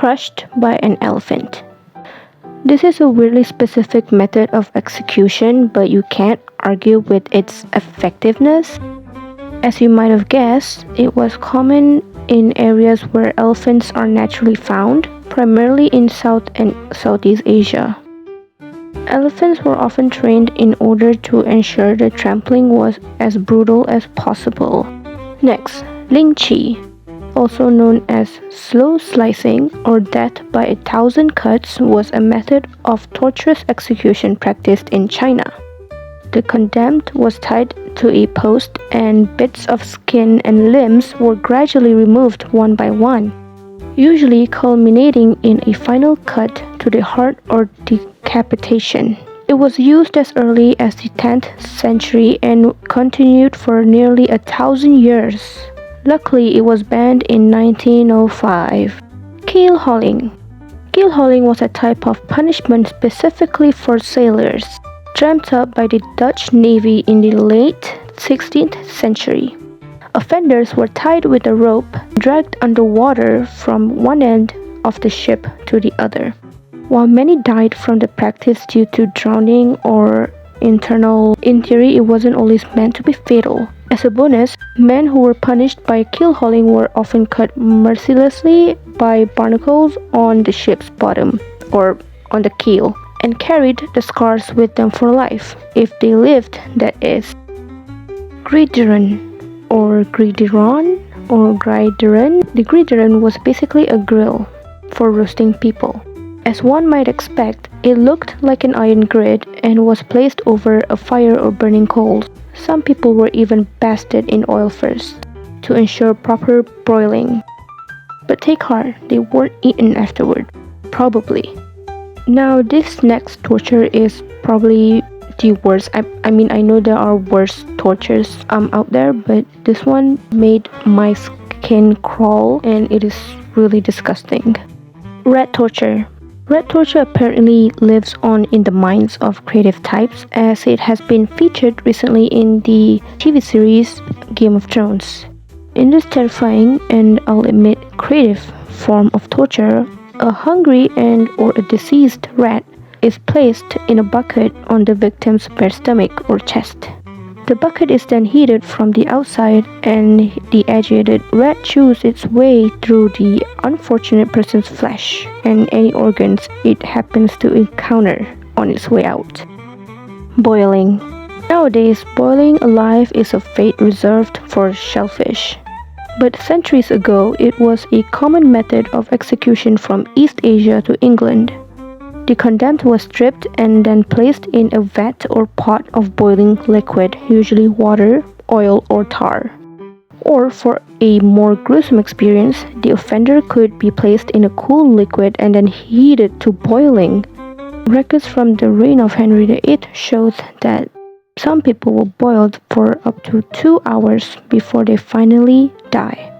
crushed by an elephant. This is a weirdly specific method of execution, but you can't argue with its effectiveness. As you might have guessed, it was common in areas where elephants are naturally found, primarily in South and Southeast Asia. Elephants were often trained in order to ensure the trampling was as brutal as possible. Next, lynching, also known as slow slicing or death by 1,000 cuts, was a method of torturous execution practiced in China. The condemned was tied to a post and bits of skin and limbs were gradually removed one by one, usually culminating in a final cut to the heart or decapitation. It was used as early as the 10th century and continued for nearly 1,000 years. Luckily, it was banned in 1905. Keel hauling. Keel hauling was a type of punishment specifically for sailors, dreamt up by the Dutch Navy in the late 16th century. Offenders were tied with a rope, dragged underwater from one end of the ship to the other. While many died from the practice due to drowning or internal injury, it wasn't always meant to be fatal. As a bonus, men who were punished by keel hauling were often cut mercilessly by barnacles on the ship's bottom, or on the keel, and carried the scars with them for life, if they lived, that is. Gridiron, or gridiron, or gridiron. The gridiron was basically a grill for roasting people. As one might expect, it looked like an iron grid and was placed over a fire or burning coals. Some people were even basted in oil first, to ensure proper broiling. But take heart, they weren't eaten afterward. Probably. Now, this next torture is probably the worst. I mean, I know there are worse tortures out there, but this one made my skin crawl and it is really disgusting. Rat torture. Rat torture apparently lives on in the minds of creative types, as it has been featured recently in the TV series Game of Thrones. In this terrifying and, I'll admit, creative form of torture, a hungry and or a deceased rat is placed in a bucket on the victim's bare stomach or chest. The bucket is then heated from the outside and the agitated rat chews its way through the unfortunate person's flesh and any organs it happens to encounter on its way out. Boiling. Nowadays, boiling alive is a fate reserved for shellfish. But centuries ago, it was a common method of execution from East Asia to England. The condemned was stripped and then placed in a vat or pot of boiling liquid, usually water, oil, or tar. Or for a more gruesome experience, the offender could be placed in a cool liquid and then heated to boiling. Records from the reign of Henry VIII shows that some people were boiled for up to 2 hours before they finally die.